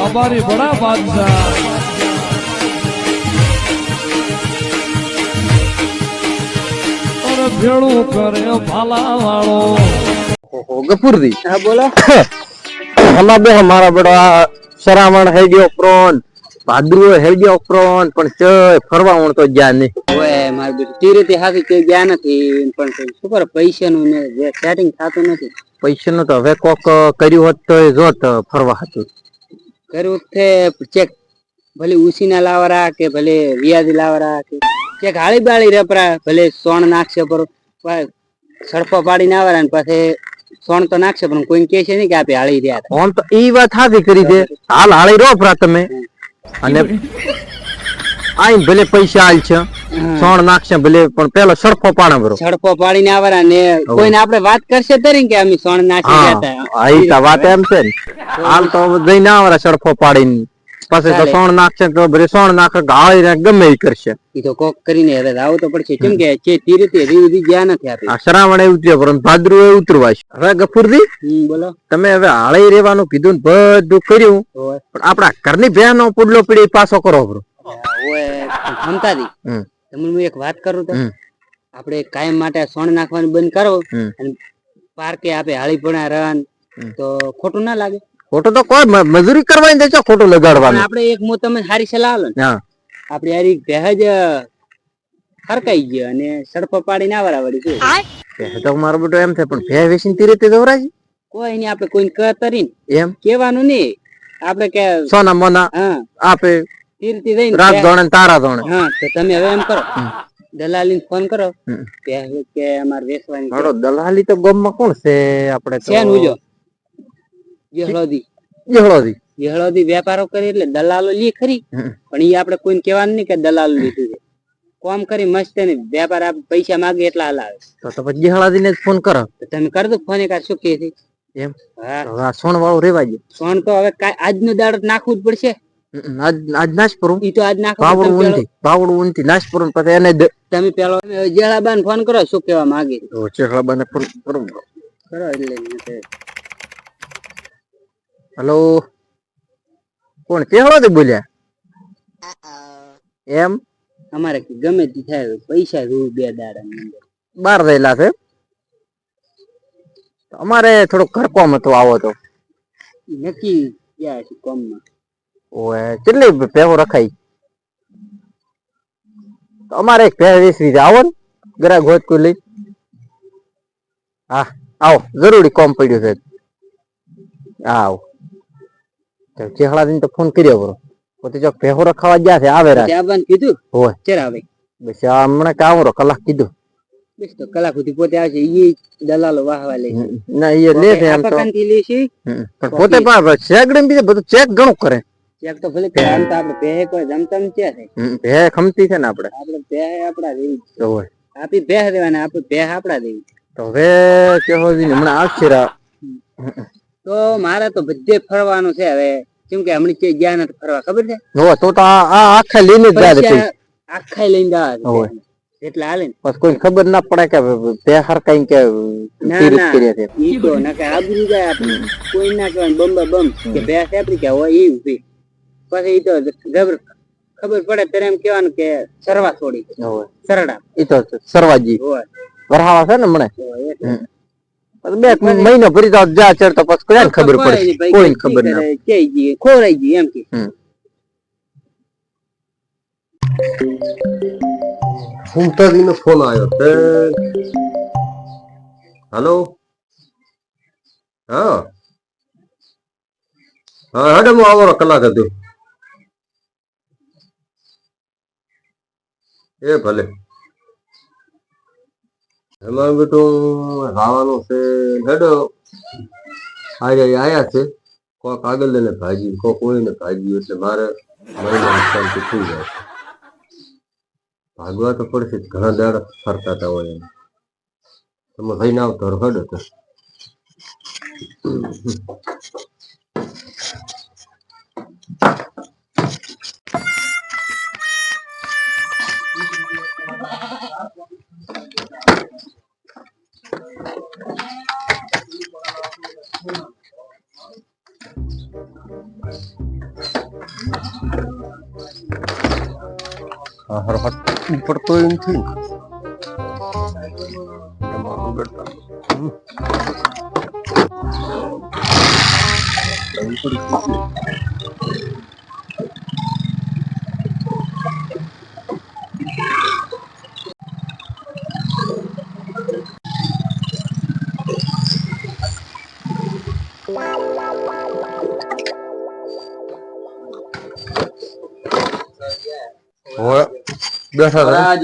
આભારી બડા બાદશાહ ભેળું કરે ભાલા વાળો ગફુરજી હા બોલો. હમા બે મારા બડા શરામણ હે ગયો પ્રોન ભાદરુ હે ગયો પ્રોન પણ ચય ફરવા વણ તો જ્યાં નહીં. ઓય માર બેટી તીરેથી હાથી કે ગયા નથી પણ શું કરે પૈસાનું ને જે સેટિંગ થાતું નથી. પૈસાનું તો હવે કોક કર્યું હોત તો જોત ફરવા હતું. કર્યું છે ચેક ભલે ઉસીના લાવરા કે ભલે વ્યાજ લાવરા કે ચેક હાળી બાળી રેપરા ભલે સોણ નાખશે પર સડફો પાડીને આવરા ને પછી સોણ તો નાખશે પણ કોઈ કહે છે નહીં કે આપે હાળી રહ્યા હતા. ઓમ તો ઈ વાત હાથી કરી છે હાલ હાળી રો ફરા તમે અને આઈ ભલે પૈસા હાલ છે સોણ નાખશે ભલે પણ પેલો સડફો પાડે બરો સડફો પાડીને આવરા ને કોઈને આપણે વાત કરશે તરી કે અમે સોણ નાખી ગયા હતા. હા ઈ તો વાત એમ છે ને હાલ તો જઈને આવરા સડફો પાડીને પછી તો સોણ નાખશે તો ભલે સોણ નાખે ગાળી ગમે ઈ કરશે. ઈ તો કોક કરીને હવે આવું તો પડશે કેમ કે જે તીરેથી રીવી જ્યાં નથી આપી. આ શ્રાવણ એ ઉતર્યો પરંતુ ભાદરુ એ ઉતરવા છે. હવે ગફુરજી બોલો. તમે હવે હાળી રેવાનું કીધું ને બધું કર્યું પણ આપડા ઘરની બહેનો પુડલો પીડી પાછો કરો બરો. ઓય સમતાજી તમને એક વાત કરું તો આપણે કાયમ માટે સોણ નાખવાનું બંધ કરો અને પાર્કે આપે હાળી ભણા રન તો ખોટું ના લાગે. ખોટું તો કોઈ મજૂરી કરવાની દેજો ખોટું લગાડવાનું. આપણે એક હું તમને સારી સલાહ આલો ને હા આપણે યાર ભેજ હરકાઈ ગયો અને સડપો પાડીને આવરા વળી છે તો મારો બેટો એમ થાય પણ ભે વેચીને તી રીતે દોરાય કોઈ નહીં આપણે કોઈને કતરીને એમ કેવાનું નહીં આપણે કે સોના મોના હા આપે તીરથી જઈને રાત દોણે તારા દોણે. હા તો તમે હવે એમ કરો દલાલી ફોન કરો કે અમારે વેચવાની હાડો દલાલી તો ગામમાં કોણ છે આપણે તો છે ને ઉજો યહળોદી યહળોદી વેપારો કરી એટલે દલાલો લી ખરી પણ ઈ આપણે કોઈને કહેવાનું નહીં કે દલાલો લીધું છે. કોમ કરી મસ્ત ને વેપાર આપ પૈસા માંગે એટલા હલાવે તો પછી જહળાદીને જ ફોન કરો તો તમે કર દો ફોન એક શું કે છે એમ. હા આ સોણ વાળું રેવા દે સોણ તો હવે આજનો દાડો નાખવું જ પડશે. આજ નાશ કરું ઈ તો આજ નાખો ભાવડું ઊંધી નાશ કરું પછી એને તમે પેલો જેળાબાન ફોન કરો શું કેવા માંગે ચેહળાબાને ફોન કરું કરો એટલે હેલો કોણ ચેહળાદી બોલ્યા એમ. અમારે ગમે તે થાય પૈસા રૂ બે દાડા બાર રહેલા છે અમારે થોડું ઘર કોમ હતું આવો તો નક્કી ગયા છે કોમમાં. ઓએ કેટલી ભેહો રખાઈ અમારે એક ભેહ વેચવી છે આવો ને ગ્રાહક હોત કોઈ લઈ. હા આવો જરૂરી કોમ પડ્યું છે. હા આવો ચેહળાદીને તો ફોન કર્યો બરો પોતે જો ભેહો રખાવા ગયા છે આવે રાત કીધું હોય ચેર આવે બસ હમણાં કાવરો કલાક કીધું બસ તો કલાક સુધી પોતે આવશે ઈ દલાલો વાહવા લે ના એ લે છે એમ તો લેશે પણ પોતે પણ ચેક બીજે બધું ચેક ઘણું કરે. ચેક તો ભલે આમ તો આપણે પેહે કોઈ જમતમ છે ભે ખમતી છે ને આપણે પેહે આપડા દેવી તો હોય આપી પેહ દેવાના આપણે પેહ આપડા દેવી તો હવે કેવો હમણાં આવશે તો મારે તો બધે ફરવાનું છે હવે કેમ કે હમણાં કે ગયા નથી ફરવા ખબર છે હો તો આ આખા લઈને જ જાય આખા લઈને જવા એટલે હાલે ને બસ કોઈ ખબર ના પડે કે પેહર કઈ કે તીરથ કર્યા છે ઈ તો ના કે આબરૂ જાય આપણે કોઈ ના કહેવાય બમ્બા બમ કે ભેંસ આપડી કે હોય એવું ભી પછી ઈ તો ખબર પડે ત્યારે એમ કેવાનું કે સરવા છોડી સરડા ઈ તો સરવાજી હોય વરહાવા છે ને મને બે મહિનો ભરી તો જા ચડતો પછી કોઈને ખબર પડે કોઈને ખબર ના કે ખોરાઈ ગઈ એમ કે ફૂમતાજી નો ફોન આવ્યો તે હેલો હા હા હેડે હું આવો કલાક હતી એ ભલે એમાં બેટું ખાવાનું છે હેડો આજે આયા છે કોક આગળ લઈને ભાજી કોક ઓળીને ભાજી એટલે મારે શાંતિ થઈ જાય ભાગવા તો પડશે ઘણા દાડા ફરતા હતા હોય તમે ભાઈ ના આવતો હડો તો હા હરફટ ઉપર તો એમ થી એમાં ઉગડતા ઓય બેઠા હતા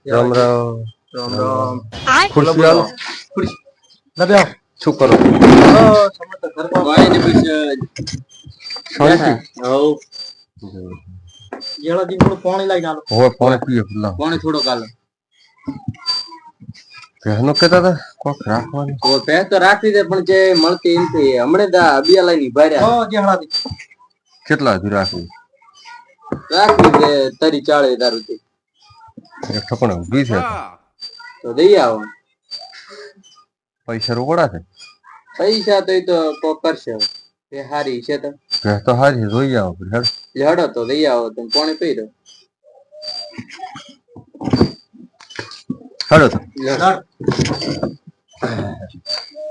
રામ રામ રામ રામ ખુરશી આલો ના બે શું કરો શાંતિ હોય પાણી પીએ પેલા પાણી થોડો કાલો બહેનો કહેતા હતા કોક રાખવાની ભેંસ તો રાખવી છે પણ જે મળતી એમ હમણાં અબિયા લઈને ભર્યા કેટલા હજુ રાખવી રાખવી છે 30-40 હજાર રૂપિયા એક ઠપણ ઊભી છે તો દઈ આવો પૈસા રોકડા છે પૈસા તો એ તો કોક કરશે એ હારી છે તો ભેંસ તો હારી જોઈ આવો હેડ હડો તો દઈ આવો તમે પાણી પી દો હેડો તો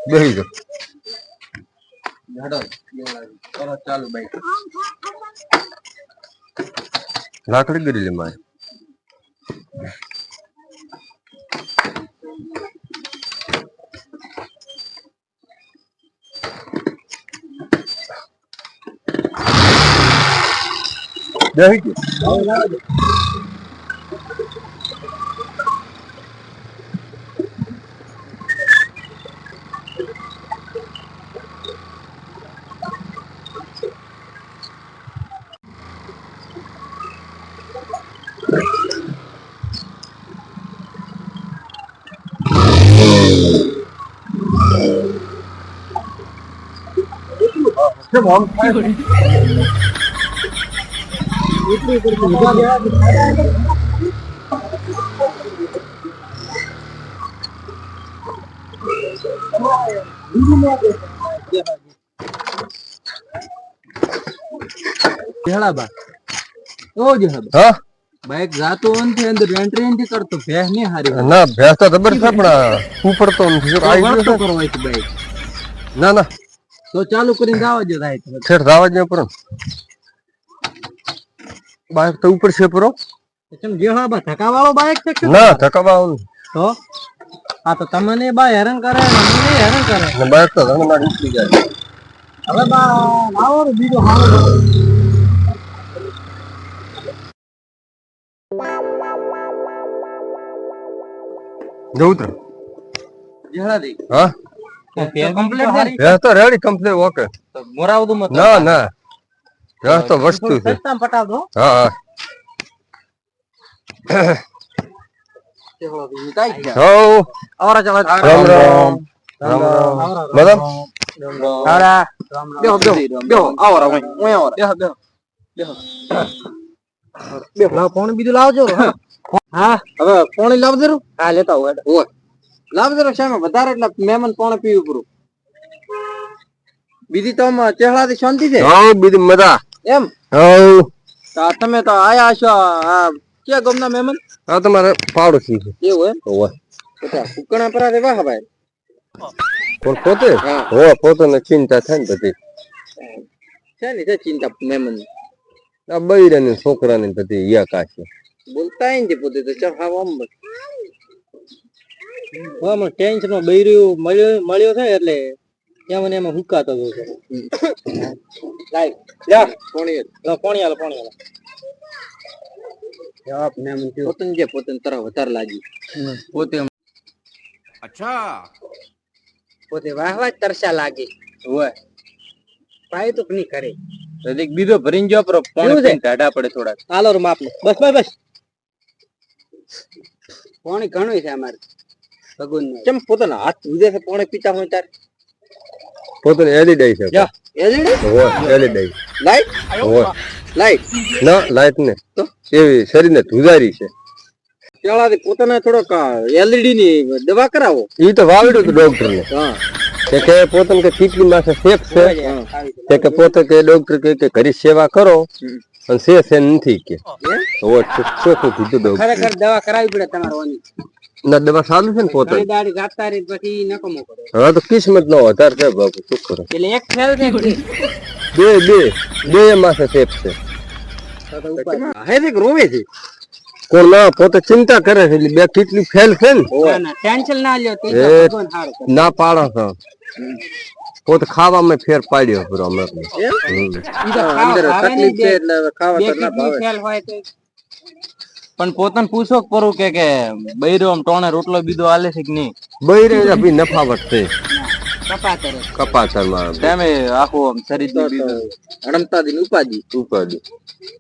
બેહી જાઓ હડો ચાલુ બાઈક લાકડી ગરી લે મારે બેહી ગયો હા બાઈક જાતો નથી અંદર એન્ટ્રી કરતો ભેંસ નહીં હારી ના ભેંસ તો જબર છે પણ ઉપડતો નથી જો આવી ગયો છે. કરવાય છે બાઈક ના ના તો ચાલુ કરીને જવા દો થાય છેડ રાવા જ પર બાઈક તો ઉપર છે પરો કેમ જેહાબા ધક્કા વાળો બાઈક છે ના ધકાવા તો આ તો તમને બા હેરાન કરે ને મને હેરાન કરે ને બાઈક તો ઘણું મારી ઉતરી જાય હવે બા લાવો ને બીજો હાલો જો ઉતર જેહડા દે હા કમ્પ્લીટ ભેંસ તો રેડી કમ્પ્લીટ ઓકે મોરાવદું મત ના ના ભેંસ તો વસ્તુ છે સસ્તામ પટાવ દો હા હા જેહડા દે કાઈ ગયા હો આવરા ચાલો રામ રામ રામ રામ મદમ સારા બેહો બેહો બેહો આવરા હું આવરા બેહો બેહો બેહો લાવ પાણી બીજું લાવજો હા હવે પાણી લાવ દેરું હા લેતા આવો હેડ ઓય લાવ દેરો સામે વધારે એટલે મહેમાન પાણી પીવું પૂરું બીજી તો ચહેરાથી શાંતિ છે હો બીજી મજા એમ હો તો તમે તો આયા છો આ કે ગમના મહેમાન આ તમારે પાડોશી છે એવું એમ હોવે બેટા કુકણા પરા દેવા હા ભાઈ પણ પોતે હા. હો પોતે ને ચિંતા થાય ને બધી છે ને છે ચિંતા મહેમાન આ બૈરાની છોકરાની બધી યાકા છે બોલતા ને પોતે તો ચાલ હા આમ હા મને ટેન્શન માં બૈર્યું મળ્યો છે એટલે ત્યાં મને એમાં હુકાતો હતો લાઈ જા પાણી આલો જવાબ ને મને પોતન જે પોતન તરફ વધારે લાગી પોતે અચ્છા પોતે વાહવા તરસા લાગી હોય પાય તો નહીં કરે એક બીજો ભરીને જો પર પાણી પીને ટાઢા પડે થોડા હાલો રે માપ બસ બસ બસ પાણી ઘણું છે અમારે ભગવાન કેમ પોતાના હાથ ધુજે છે પાણી પીતા હોય તાર પોતે એલઈડી છે જા એલઈડી હો એલઈડી લાઈટ હો લાઈટ ના લાઈટ ને તો એવી શરીરને ધુજારી છે ચાલાથી પોતાના થોડોક એલઈડી ની દવા કરાવો ઈ તો વાવડ્યું હતું ડોક્ટર ને હા કે પોતાને કે કિડની માથે શેક છે કે પોતે કે ડોક્ટર કે ઘરે સેવા કરો અને છે નથી કે ચોખ્ખું કીધું દઉં ખરેખર દવા કરાવી પડે તમારે ઓની ના દવા સારું છે ને પોતે ઘણી દાડી જાતા રહી પછી નકમો કરો હા તો કિસ્મત નો વધારે છે બાપુ શું કરો એટલે એક ફેલ છે કે બે માથે સેફ છે હેરિક રોવે છે કોણ ના પોતે ચિંતા કરે છે એટલે બે કેટલી ફેલ છે ને ના ના ટેન્શન ના લ્યો તે એ ભગવાન હારું કરે ના પાડો છો પોતે ખાવામાં ફેર પાડ્યો પૂરો અમે ઈ તો ખાવા આવે ને એટલે ખાવા બે કિડની ફેલ હોય તો પણ પોતાને પૂછો કરું કે બૈરો આમ ટોણે રોટલો બીજો આલે છે કે નહીં બૈરે ભી નફાવટ છે કપાતર કપાતરમાં તેમે આખું આમ શરીર હડમતા દિન ઉપાજી ઉપાડી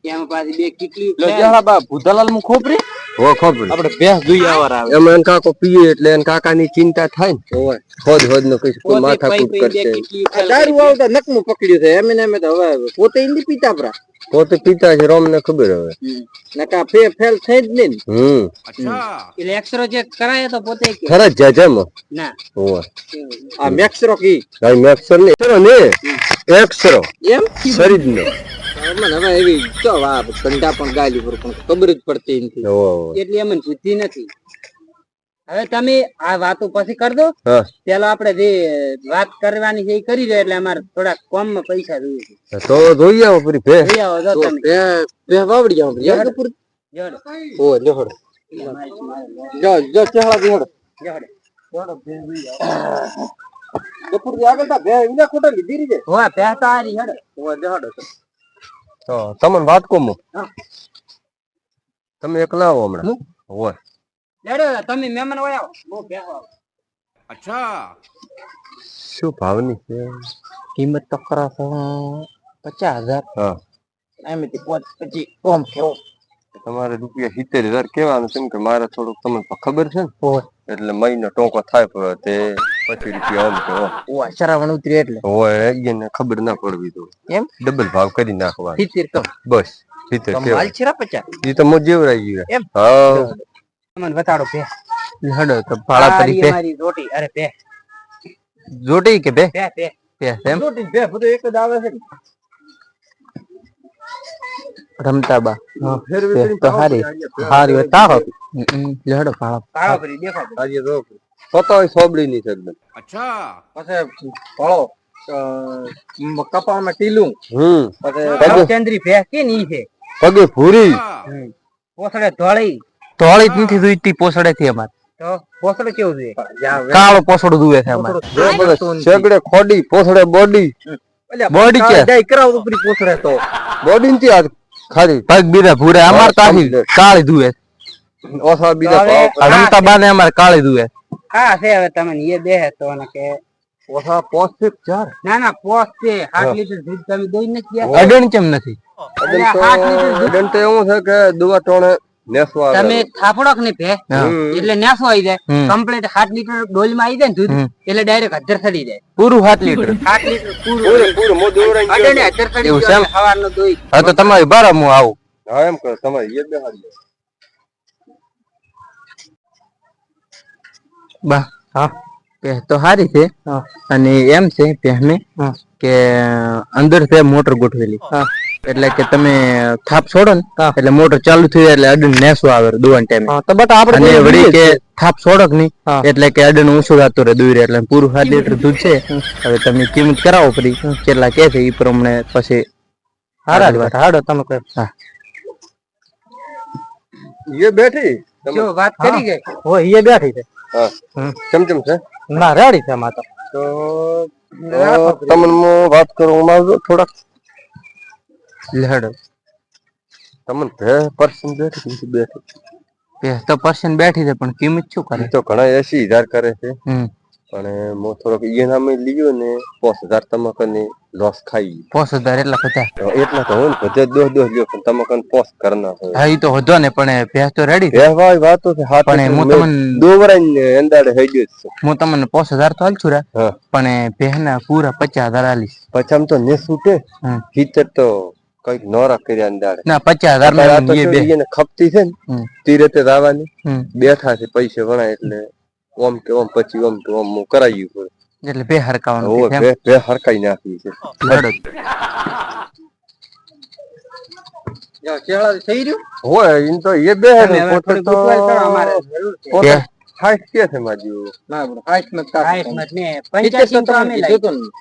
એમાં પાછી બે કિડની લો જાડા બા ભૂતાલાલ મુ ખોપરી હો ખબર આપણે ભેંસ જોઈ આવાર આવે એમાં એન કાકો પીએ એટલે એન કાકાની ચિંતા થાય ને હોદ નો કઈ કોઈ માથાકૂટ કરશે દારૂ આવતા નકમું પકડ્યું છે એમ ને એમ તો હવે પોતે હિન્દી પીતા પરા પોતે પિતા છે રોમ ને ખબર હવે નકા ફેલ થઈ જ નહીં अच्छा એટલે એક્સરો ચેક કરાય તો પોતે કે ખરા જજમ ના હોવા આ મેક્સરો કી ભાઈ મેક્સર ને એક્સરો એમ શરીર નો મને હવે એવી ચો આ ધંધા પણ ગાલી પર પણ ખબર જ પડતી નથી એટલે એમ બુદ્ધિ નથી હવે તમે આ વાતો પછી કર દો હા પેલા આપણે જે વાત કરવાની છે એ કરી દો એટલે અમારે થોડા કોમ માં પૈસા જોઈએ છે તો જોઈ આવો પૂરી ભે લઈ આવો જો તમે બે વાવડી આવ જોડો. ઓ લેહડ જો ચહેરા દેહડ કપૂર ની આગળ તા બે વિના ખોટા લીધી રી છે હોવા પહેતા આ રહી હેડો ઓ દેહડ તો તમને વાત કોમો તમે એકલા આવો હમણાં હોય હેડો તમે મહેમાન હોય આવો બહુ બેહો આવો अच्छा શું ભાવની છે કિંમત તો ખરા 50,000 હા એમ થી 25 કોમ કેવો તમારે રૂપિયા 70,000 કેવાનું છે કે મારે થોડુંક તમને ખબર છે ને એટલે મહિનો ટોકો થાય પણ તે 25 રૂપિયા આમ કે ઓ શરાવણ ઉતરી એટલે હોય એને ખબર ના પડવી તો એમ ડબલ ભાવ કરી નાખવાનો 70 કમ બસ 70 કમ હાલ છે 50 એ તો મો જેવરાઈ ગયું એમ હા મને બતાડો બે હડો તો ભાડા આ પડી રહી પે અમારી રોટી અરે બે જોટી કે બે બે બે બે એમ રોટી બે બધું એક જ આવે છે રમતા બા ફેરવી તો હારી હારી તાહો લેડો ભાડા કાળો ભરી દેખો આજે જો પતાય સોબડી ની છે એકદમ अच्छा પછી ભળો કપાળમાં ટીલું પગે ચંદ્રી ભે કે ની છે પગે ભૂરી પોસડે ધોળી ધોળી જ નથી જોઈતી પોસડે થી અમાર તો પોસડે કેવું છે કાળો પોસડો દુવે છે અમાર સેગડે ખોડી પોસડે બોડી બોડી કે ડાઈ કરાવ તો પૂરી પોસડે તો બોડી ની આ ખાલી પગ બીરા ભૂરે અમાર તાહી કાળી દુવે ઓસા બીજા ભાવ રમતા બાને અમાર કાળી દુવે હા છે હવે તમે એ બે તો ને કે ઓસા પોસ્ટ ચાર ના ના પોસ છે 8 લીટર દૂધ તમે દઈ નથી ગયા અડણ કેમ નથી અડન તો એવું છે કે દુવા ટોણે નેસવા તમે થાપડો કે ને ભે એટલે નેસો આવી જાય કમ્પ્લીટ 7 લીટર ડોલ માં આવી જાય ને દૂધ એટલે ડાયરેક્ટ હજર ચડી જાય પૂરું 7 લીટર 7 લીટર પૂરું પૂરું મો દોરાઈ અડે હજર ચડી એવું છે જાય એમ? સવારનો દોઈ હા તો તમારી બારા હું આવું હા એમ કરો તમારી એ બેહાડી બા હા પે તો હારી છે અને એમ છે પહેમે કે અંદર છે મોટર ગોઠવેલી એટલે કે તમે થાપ છોડો ને એટલે મોટર ચાલુ થઈ જાય એટલે અડન નેસો આવે દુવાન ટાઈમે તો બટ આપણે વળી કે થાપ છોડો કે નહીં એટલે કે અડન ઊંચું રાતો રે દુઈ એટલે પૂરું 7 લીટર દૂધ છે હવે તમે કિંમત કરાવો પડી કેટલા કે છે એ પ્રમાણે પછી હાડો તમે કહો હા એ બેઠી જો વાત કરી ગઈ હોય એ બેઠી છે હા ચમચમ છે ના રેડી છે માતા તો તમને હું વાત કરું મારું થોડાક લેડો તમને ભે પર્સન બેઠી બેઠી તો પર્સન બેઠી છે પણ કિંમત શું કરે તો ઘણા 80,000 કરે છે હમ પણ મો થોડોક ઈનામે લીયો ને 5,000 તમકને લોસ ખાઈ 5000 એટલા 50 એટલા તો હોય ને બધે દોહ લ્યો પણ તમકન પોસ કરના હોય હા ઈ તો હોજો ને પણ ભેંસ તો રેડી છે કહેવાય વાતો છે હાથ પણ હું તમને દોવરાઈને અંદાડે થઈ ગયો છે હું તમને 5000 તો હાલશું રા હા પણ ભેંસના પૂરા 50,000 હાલીશ પછામ તો ને છૂટે હમ. હિતર તો કઈક નોરા કર્યા અંદાડે ના 50,000 આ તો માં એ બે એને ખપતી છે ને હમ. તીરતે દાવાની હમ. બેઠા છે પૈસે વણાય એટલે ઓમ કે ઓમ પછી ઓમ કે ઓમ હું કરાયું પડે એટલે બે હરકાવાનું હવે છે એમ બે હરકાઈ નાખી છે લડો ચેહળા થઈ રહ્યું હોય ઈન તો એ બે હે તમે હવે પોતે થોડી તો ગુટવાલ કરો, અમારે જરૂર છે. પોતે હાઈટ કે છે માજી ના બરો 60 મત હાઈટ મત ને 85 તો અમે લાવી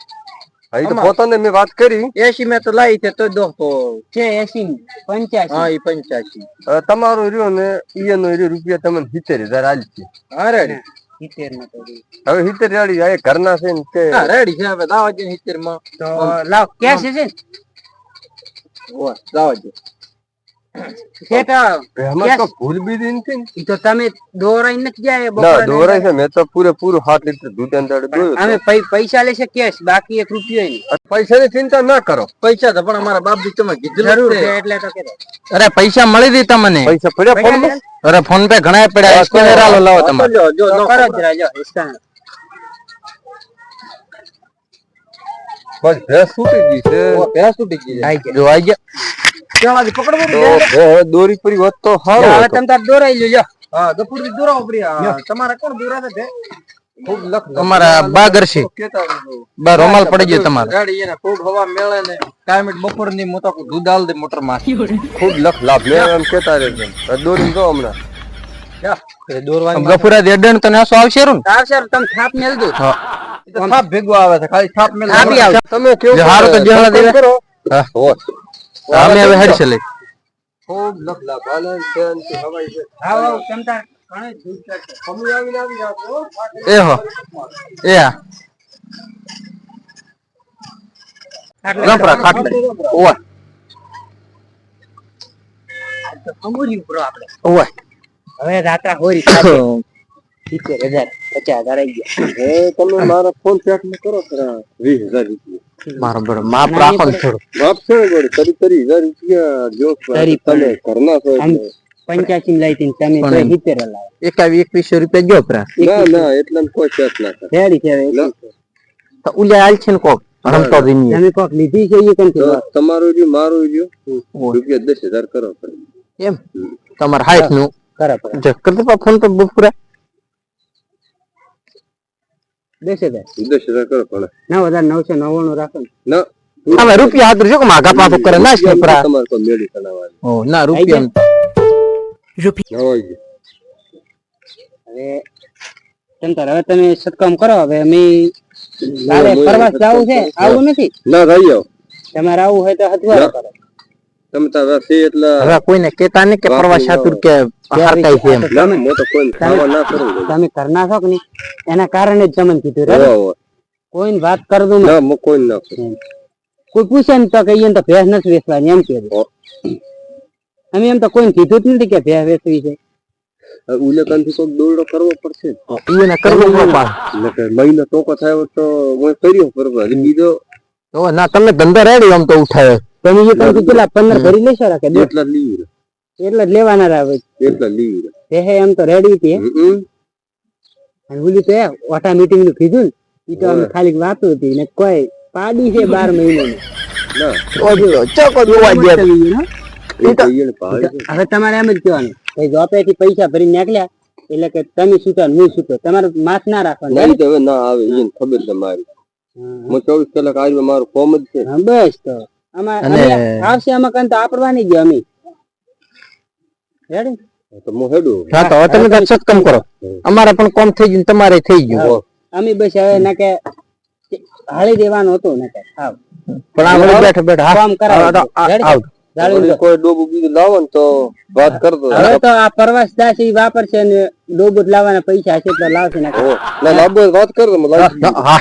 હા ઈ તો પોતાને મેં વાત કરી 80 મેં તો લાવી છે તો દો તો છે 80 હા 85 ઈ 85 હવે તમારું રહ્યો ને ઈનો રહ્યો રૂપિયા તમને 70,000 આલશે હા રેડી 70 માં તો હવે 70 આલી આ ઘરના છે ને તે હા રેડી છે હવે દાવા દે 70 માં તો લાવ કેશ છે ને ઓ દાવા દે છે તો એમાં તો ભૂલ બીજી નથી ને ઈ તો તમે દોરાઈ નથી જાય ના બપોરે દોરાય છે મેં તો પૂરેપૂરું 7 લીટર દૂધ અંદાડે દોયું અમે પૈસા લેશે કેશ બાકી 1 રૂપિયો નહીં પૈસાની ચિંતા ના કરો પૈસા તો પણ અમારા બાપજી તમે કીધું જરૂર જ છે છે એટલે તો કીધું અરે પૈસા મળી દી તમને પૈસા પડ્યા ફોન માં અરે ફોન પે ઘણા પડ્યા સ્કેનર આલો લાવો તમારે જો જો તો નો કરો જ રાજો હિસ્સા બસ ભેંસ છૂટી ગઈ છે ભેંસ તૂટી ગઈ આઈ ગયા જો આઈ ગયા ચેહળાથી પકડવું તો હવે દોરી પરી હોત તો સારું હવે હતું. તમે તાર દોરાઈ લ્યો હા ગફુરજી દોરાવો પ્રિયા તમારે કોણ દોરાવે છે ખૂબ લખ તમારા બા ગરસી કેતા હતો બા રોમાલ પડી ગયો તમારે ગાડી એને ખૂબ હવા મેળે ને કાયમિટ બપોર ની મોટા દૂધ આલ દે મોટર માં ખૂબ લખ લાભ મેં એમ કેતા રહે દોરી જો હમણાં દોરવાની ગફુરા દેડણ તને આસો આવશે રૂ આવશે તમે થાપ મેલ દો થાપ ભેગો આવે છે ખાલી થાપ મેળ થાપી આવશે. તમે કેવું જો હારું તો જેવડા દેવે. કરો હા. હોત. અમે હવે હેડ છે લઈ ખૂબ લખ લાભ હાલે છે ને તે હવાઈ છે આવ આવ તમે તાર ઘણે દૂધ કરશે અમે આવીને આવી જાવ છો. એ હો એ હા ગફરા ખાટલે ઓય અમૂલ્ય પ્રો આપણે ઓય હવે રાત્રા હોરી ખાતે 70,000 50,000 આવી ગયા હવે તમે મારા ફોન પેક માં કરો ખરા 20,000 રૂપિયા મારો બરો માપ રાખો ને થોડું માફ છે ને ગોળી તરી 30,000 રૂપિયા જો તરી તમે ઘરના છો એટલે. 85 લઈ હતી તમે તો 70 લાવ 2100 રૂપિયા જો પ્રા ના ના એટલે કોઈ પેક ના કરે રેડી છે હવે તો ઉલ્યા આલ છે ને કોક રમતો દિન તમે કોક લીધી છે એ કંઈ તો તમારું રહ્યું મારું રહ્યું રૂપિયા 10,000 કરો પડે એમ તમાર હાઈટ નું ખરા જો કરતો પા ફોન પર બપુરા 10,000 10,000 કરો પડે 9,999 રાખો ને. ના અમે રૂપિયા હાથ જો કે માગા પાપો કરે નાશ ને પ્રા તમારે કોઈ મેળી કરાવવાની ઓ ના રૂપિયા નવાઈ ગયું. હવે તમે તાર હવે તમે સત્કામ કરો હવે અમે કાલે પ્રવાસ જવું છે આવું નથી ના રહી આવો તમારે આવું હોય તો હથવારો કરો તમે તાર છે એટલે હવે કોઈને કેતા ને કે પ્રવાસ આતુર કે હરકાઈ છે એમ ના ના હું તો કોઈ ખાવા ના કરું તમે કરના છો કે નહીં એના કારણે જ તમને કીધું રે હોવે. કોઈને વાત કર દઉં ના હું કોઈ ના કરું કોઈ પૂછે ને તો કહીએ ને તો ભેંસ નથી વેચવાની એમ કહેવું અમે એમ તો કોઈને કીધું જ નથી કે ભેંસ વેચવી છે ઉલેકાન થી કોઈક દોરડો કરવો પડશે એને કરવું પડે પા એટલે કે મહિનો ટોકો થયો તો હું કર્યો બરોબર હજી બીજો તો ના તમે ધંધા રેડી આમ તો ઉઠાવે તમે એ કંઈ પેલા 15 ભરી લેશો રાખે એટલા જ લીવી એટલે જ લેવાના આવે એટલા જ લીવી ભેહે એમ તો રેડી હતી અને ઓલી તો ઓટા મીટિંગ નું કીધું ને ઈ તો અમે ખાલી વાતો હતી ને કોઈ પાડી છે 12 મહિનાની ના ચોકો જોવા દે એ તો ઈને ભાઈ હવે તમારે એમ જ કહેવાનું ભાઈ જોપેથી પૈસા ભરી નાખ્યા એટલે કે તમે છૂટો ને હું છૂટો તમારે માથ ના રાખવાનું નહીં તો હવે ના આવે એને ખબર છે મારી હું 24 કલાક આવ્યો મારું કોમ જ છે હા, બસ તો આમાં અમે આવશે આમાં કંઈ તો આપડવાની જ અમે રેડી તો હું હેડું હા તો હવે તમે તાર સત્કમ કરો અમારે પણ કોમ થઈ ગયું ને તમારે થઈ ગયું અમે બસ હવે ના કે હાળી દેવાનું હતું ને કે આવ પણ આપણે બેઠા બેઠા કામ કરાવો આવ જાળવી દો. કોઈ ડોબું બીજું લાવો ને તો વાત કરતો હવે તો આ પ્રવાસ દાસી વાપરશે ને ડોબુટ લાવવાના પૈસા હશે તો લાવશે ને ના લાવો વાત કરતો હું લાવી હા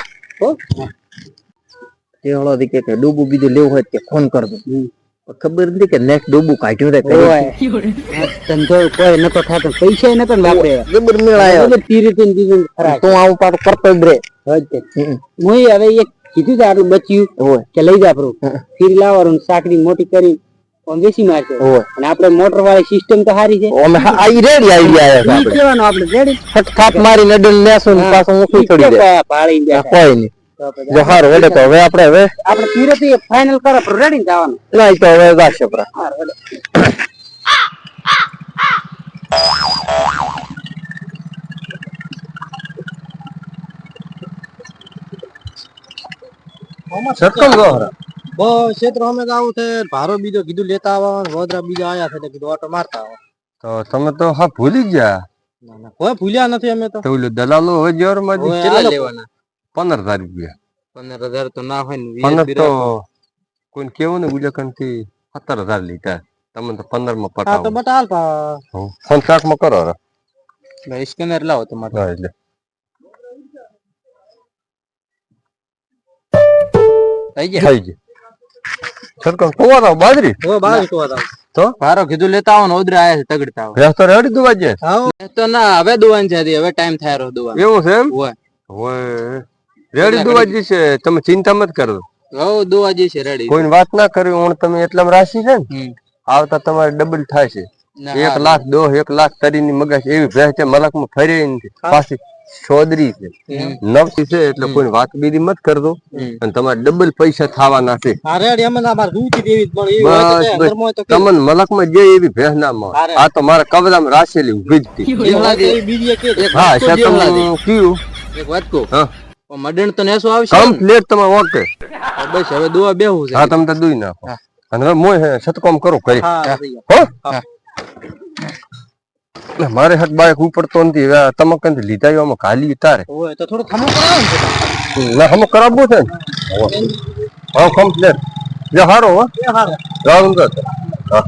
તે હળો દી કે ડૂબું બીજું લેવું હોય તે ફોન કર દો ખબર નથી કે નેક્સ્ટ ડૂબું કાઢ્યું રે ઓય આ ધંધો કોઈ નતો થતો પૈસા નતો ને વાપરે જબર મેળાયો બધું તીરીથી ને દીધું ને ખરા તું આવું પાછું કરતો જ રે હું હવે એક કીધું છે આટલું બચ્યું કે લઈ જા પ્રો ફીર લાવવાનું સાકડી મોટી કરી આમ વેચી મારશે અને આપણે મોટર વાળી સિસ્ટમ તો સારી છે અમે આઈ રેડી આવી ગયા છે ઈ આપણે કહેવાનું આપણે રેડી ફટ થાપ મારી નડન લેશું ને પાછું ઊંચું ચડી જાય પાળી દે કોઈ નહીં જો હારું એટલે તો હવે આપણે તીરથી ફાઇનલ કરો પ્રો રેડી જવાનું ના ઈ તો હવે ગાશે પ્રા સત્કમ ગો બસ ક્ષેત્ર અમે તો આવું છે ભારો બીજો કીધું લેતા આવવા વોદરા બીજા આયા છે કીધું ઓટો મારતા આવો તો તમે તો હા ભૂલી ગયા. ના ના કોઈ ભૂલ્યા નથી અમે તો તો ઓલું દલાલો હોય જોર માં કેટલા લેવાના 15,000 રૂપિયા. 15,000 તો ના હોય ને 15 તો કોઈને કેવું ને ગુજકન થી 17,000 લીધા. તમે તો 15 માં હા તો પટાવો. બટા હાલ પા ફોન ચાક માં કરો રે. સ્કેનર લાવો તમારે હા એટલે થઈ ગયા થઈ ગઈ. સરકમ કોવા દાવ બાજરી ઓ બાજુ તો હતા તો ભારો કીધું લેતા આવો ને ઓદરા આયા છે તગડતા આવો ભેંસ તો રેડી દુવા છે. હા તો ના હવે દુવાન છે હવે ટાઈમ થાય રહ્યો દુવા એવું છે એમ હોય હોય રેડી દુવા છે. તમે ચિંતા મત કરો. હો દુવા જે છે રેડી કોઈને વાત ના કરવી હું તમે એટલામાં રાશી છે ને આવતા તમારે ડબલ થાય છે. 1 લાખ 1 લાખ તરીની મગજ એવી ભેંસ છે મલકમાં ફરી નથી પાછી છોદરી છે નવસી છે એટલે કોઈ વાત બીજી મત કરજો અને તમારે ડબલ પૈસા થવાના છે. હા રેડી અમે ના માર દૂધ દેવી જ પણ એવી હોય તો બસ ઘરમાં તો તમને મલકમાં જે એવી ભેંસ ના મળે. આ તો મારા કબજામાં રાશેલી ઉભી જ હતી. બીજી એક હા શેતમ કયું એક વાત કહું હા મડણ તો નેસો આવશે કમ્પ્લીટ તમે ઓકે. બસ હવે દુવા બેહું છે હા તમે તો દુઈ નાખો અને હવે મોય સતકોમ કરું કરી હા હો મારે હક બાઈક ઉપડતો નથી. હવે તમે કંઈ લીધા એવામાં ખાલી તારે હોય તો થોડું ખમો કરાવો ને ના હમ કરાવવું છે ને હા કમ્પ્લીટ જે હારો હો એ હારું રાઉન્ડ હા